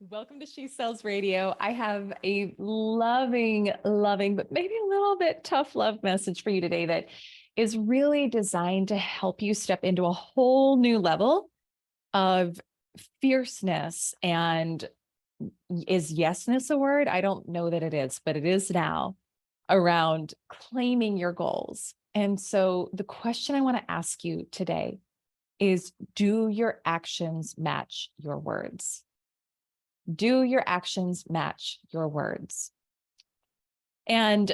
Welcome to She Sells Radio. I have a loving, but maybe a little bit tough love message for you today that is really designed to help you step into a whole new level of fierceness. And is yesness a word? I don't know that it is, but it is now, around claiming your goals. And so the question I want to ask you today is, do your actions match your words? Do your actions match your words? And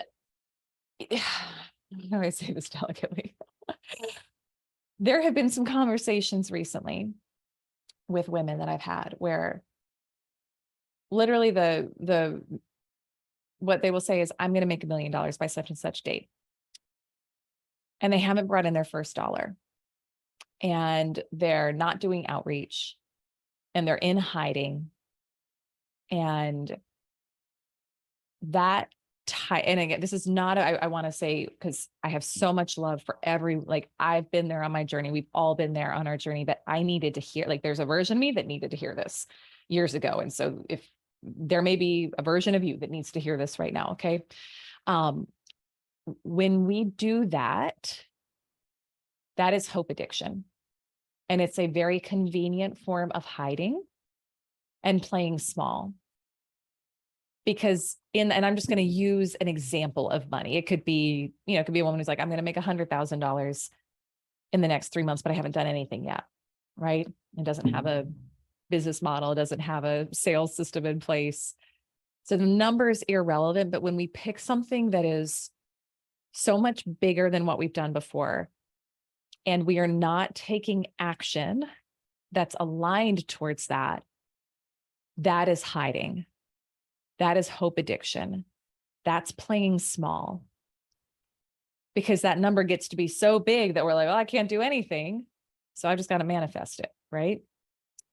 how do I say this delicately? There have been some conversations recently with women that I've had where literally what they will say is, I'm going to make $1 million by such and such date. And they haven't brought in their first dollar. And they're not doing outreach. And they're in hiding. And that and again, this is not, I want to say, because I have so much love for I've been there on my journey. We've all been there on our journey, but I needed to hear, there's a version of me that needed to hear this years ago. And so if there may be a version of you that needs to hear this right now. Okay. When we do that, that is hope addiction. And it's a very convenient form of hiding and playing small. Because and I'm just going to use an example of money. It could be, it could be a woman who's like, I'm going to make $100,000 in the next 3 months, but I haven't done anything yet. Right. It doesn't have a business model. It doesn't have a sales system in place. So the number is irrelevant. But when we pick something that is so much bigger than what we've done before, and we are not taking action that's aligned towards that, that is hiding. That is hope addiction. That's playing small. Because that number gets to be so big that we're like, I can't do anything. So I've just got to manifest it, right?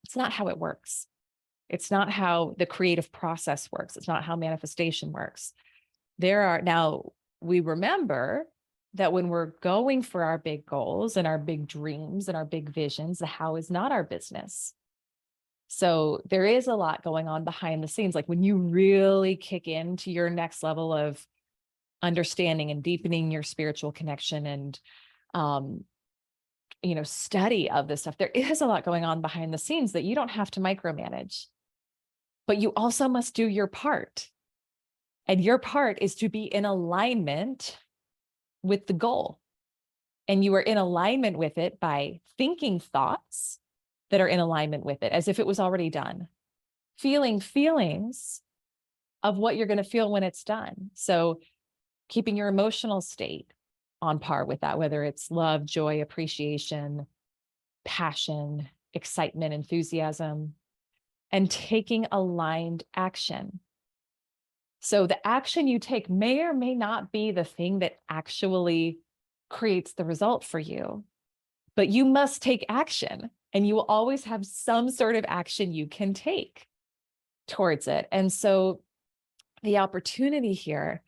It's not how it works. It's not how the creative process works. It's not how manifestation works. Now we remember that when we're going for our big goals and our big dreams and our big visions, the how is not our business. So there is a lot going on behind the scenes. Like when you really kick into your next level of understanding and deepening your spiritual connection and, study of this stuff, there is a lot going on behind the scenes that you don't have to micromanage, but you also must do your part. And your part is to be in alignment with the goal. And you are in alignment with it by thinking thoughts that are in alignment with it, as if it was already done, feeling feelings of what you're going to feel when it's done. So keeping your emotional state on par with that, whether it's love, joy, appreciation, passion, excitement, enthusiasm, and taking aligned action. So the action you take may or may not be the thing that actually creates the result for you, but you must take action. And you will always have some sort of action you can take towards it. And so the opportunity here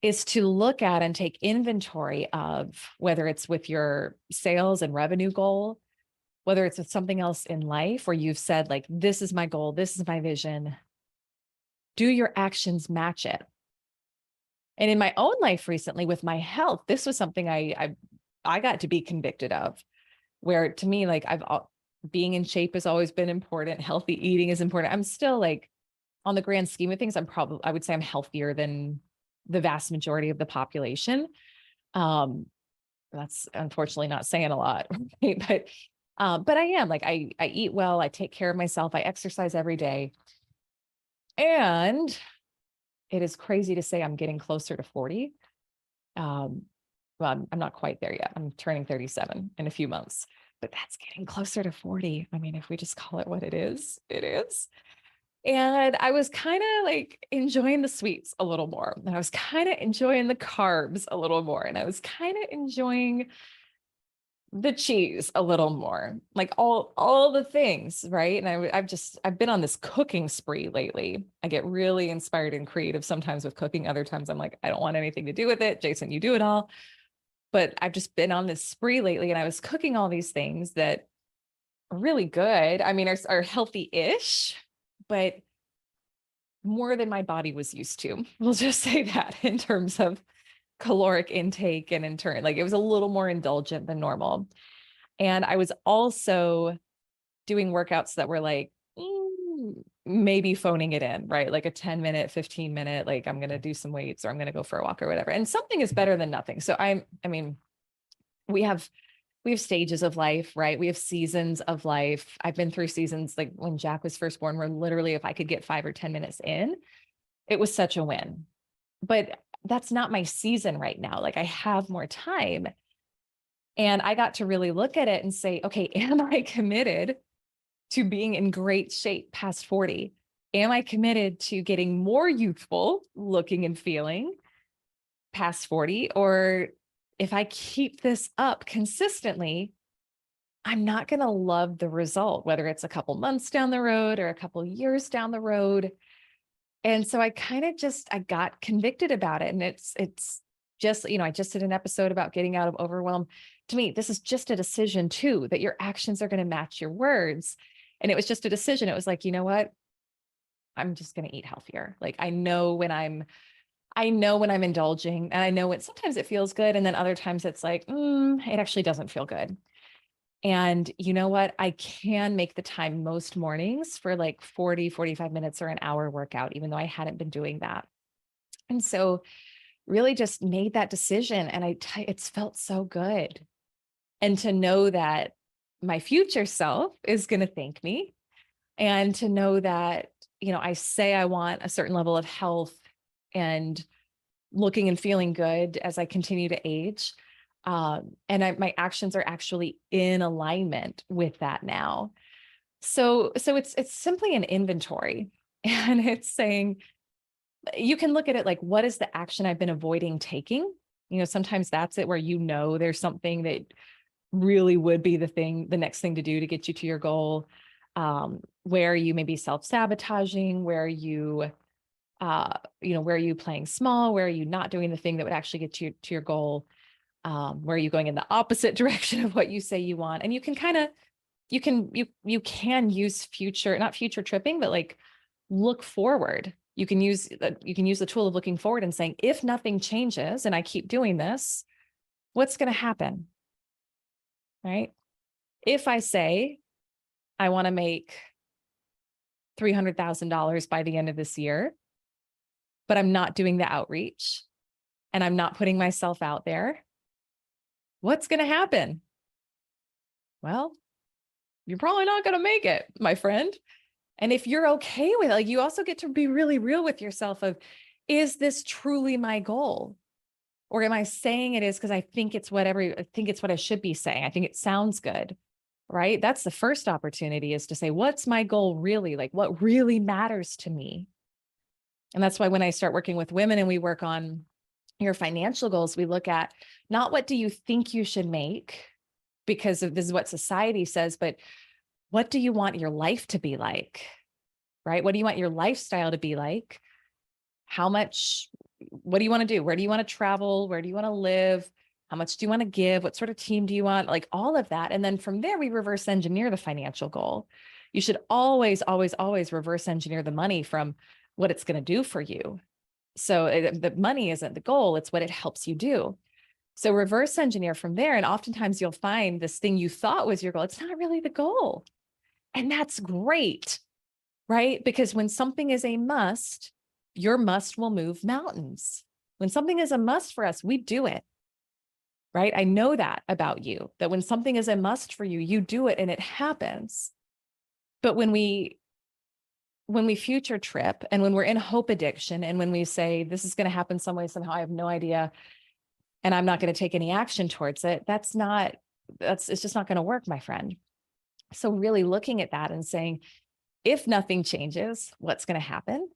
is to look at and take inventory of whether it's with your sales and revenue goal, whether it's with something else in life where you've said, like, this is my goal, this is my vision. Do your actions match it? And in my own life recently with my health, this was something I got to be convicted of. Where to me, being in shape has always been important. Healthy eating is important. I'm still on the grand scheme of things, I would say I'm healthier than the vast majority of the population. That's unfortunately not saying a lot, right? But I am I eat well, I take care of myself, I exercise every day. And it is crazy to say I'm getting closer to 40. Well, I'm not quite there yet. I'm turning 37 in a few months, but that's getting closer to 40. I mean, if we just call it what it is, it is. And I was kind of enjoying the sweets a little more. And I was kind of enjoying the carbs a little more. And I was kind of enjoying the cheese a little more, all the things. Right. And I've been on this cooking spree lately. I get really inspired and creative sometimes with cooking. Other times I'm like, I don't want anything to do with it. Jason, you do it all. But I've just been on this spree lately, and I was cooking all these things that are really good. I mean, are healthy-ish, but more than my body was used to. We'll just say that in terms of caloric intake and in turn, like it was a little more indulgent than normal. And I was also doing workouts that were like, maybe phoning it in, right? Like a 10-minute, 15-minute, like I'm going to do some weights or I'm going to go for a walk or whatever. And something is better than nothing. So I mean, we have stages of life, right? We have seasons of life. I've been through seasons like when Jack was first born, where literally if I could get 5 or 10 minutes in, it was such a win. But that's not my season right now. Like I have more time. And I got to really look at it and say, okay, am I committed to being in great shape past 40? Am I committed to getting more youthful looking and feeling past 40? Or if I keep this up consistently, I'm not going to love the result, whether it's a couple months down the road or a couple years down the road. And so I kind of I got convicted about it. And it's just, I just did an episode about getting out of overwhelm. To me, this is just a decision too, that your actions are going to match your words. And it was just a decision. It was like, you know what? I'm just going to eat healthier. Like I know when I'm indulging, and I know when sometimes it feels good. And then other times it's like, it actually doesn't feel good. And you know what? I can make the time most mornings for like 40, 45 minutes or an hour workout, even though I hadn't been doing that. And so really just made that decision. And it's felt so good. And to know that my future self is going to thank me, and to know that, I say I want a certain level of health and looking and feeling good as I continue to age. And my actions are actually in alignment with that now. So it's simply an inventory, and it's saying, you can look at it like, what is the action I've been avoiding taking? Sometimes that's it, where there's something that really would be the next thing to do to get you to your goal. Where you may be self-sabotaging, where you where are you playing small, where are you not doing the thing that would actually get you to your goal? Where are you going in the opposite direction of what you say you want? And you can use not future tripping, but like look forward. You can use the tool of looking forward and saying, if nothing changes and I keep doing this, what's going to happen? Right? If I say I want to make $300,000 by the end of this year, but I'm not doing the outreach and I'm not putting myself out there, what's going to happen? Well, you're probably not going to make it, my friend. And if you're okay with it, like, you also get to be really real with yourself of, is this truly my goal? Or am I saying it is because I think it's what I should be saying? I think it sounds good, right? That's the first opportunity, is to say, what's my goal really? Like, what really matters to me? And that's why when I start working with women and we work on your financial goals, we look at not what do you think you should make, because this is what society says, but what do you want your life to be like, right? What do you want your lifestyle to be like? What do you want to do? Where do you want to travel? Where do you want to live? How much do you want to give? What sort of team do you want? Like all of that. And then from there, we reverse engineer the financial goal. You should always, always, always reverse engineer the money from what it's going to do for you. So the money isn't the goal, it's what it helps you do. So reverse engineer from there. And oftentimes you'll find this thing you thought was your goal, it's not really the goal. And that's great, right? Because when something is a must, your must will move mountains. When something is a must for us, we do it, right? I know that about you, that when something is a must for you, you do it and it happens. But when we future trip, and when we're in hope addiction, and when we say, this is going to happen some way, somehow, I have no idea, and I'm not going to take any action towards it, it's just not going to work, my friend. So really looking at that and saying, if nothing changes, what's going to happen?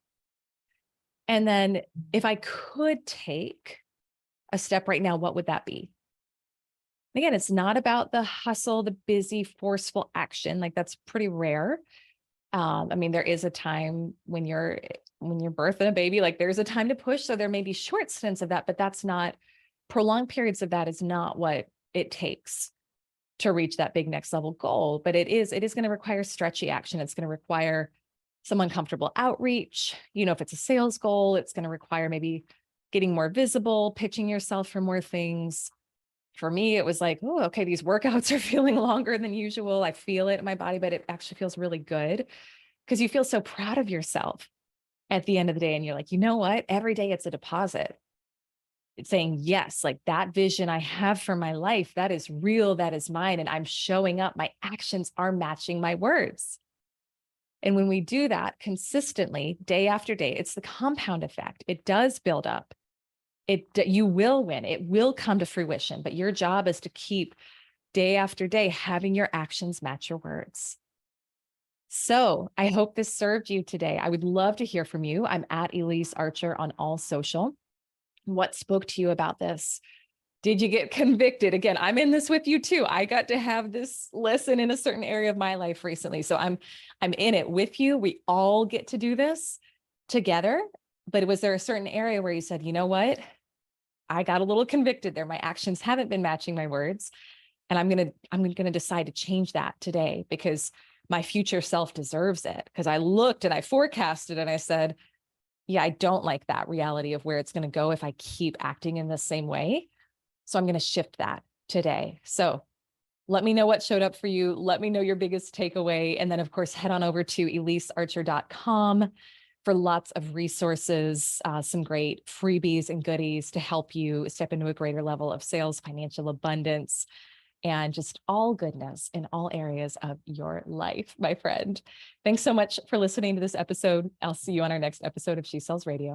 And then if I could take a step right now, what would that be? Again, it's not about the hustle, the busy, forceful action. Like, that's pretty rare. There is a time when you're birthing a baby, like there's a time to push. So there may be short stints of that, but that's not prolonged periods of that is not what it takes to reach that big next level goal. But it is going to require stretchy action. It's going to require some uncomfortable outreach. If it's a sales goal, it's going to require maybe getting more visible, pitching yourself for more things. For me, it was like, oh, okay, these workouts are feeling longer than usual. I feel it in my body, but it actually feels really good because you feel so proud of yourself at the end of the day. And you're like, you know what? Every day it's a deposit. It's saying, yes, like that vision I have for my life, that is real, that is mine. And I'm showing up. My actions are matching my words. And when we do that consistently, day after day, it's the compound effect. It does build up. You will win. It will come to fruition, but your job is to keep day after day having your actions match your words. So I hope this served you today. I would love to hear from you. I'm at Elyse Archer on all social. What spoke to you about this? Did you get convicted? Again, I'm in this with you too. I got to have this lesson in a certain area of my life recently. So I'm in it with you. We all get to do this together. But was there a certain area where you said, you know what? I got a little convicted there. My actions haven't been matching my words. And I'm going to decide to change that today because my future self deserves it. Because I looked and I forecasted and I said, yeah, I don't like that reality of where it's going to go if I keep acting in the same way. So I'm going to shift that today. So let me know what showed up for you. Let me know your biggest takeaway. And then of course, head on over to ElyseArcher.com for lots of resources, some great freebies and goodies to help you step into a greater level of sales, financial abundance, and just all goodness in all areas of your life, my friend. Thanks so much for listening to this episode. I'll see you on our next episode of She Sells Radio.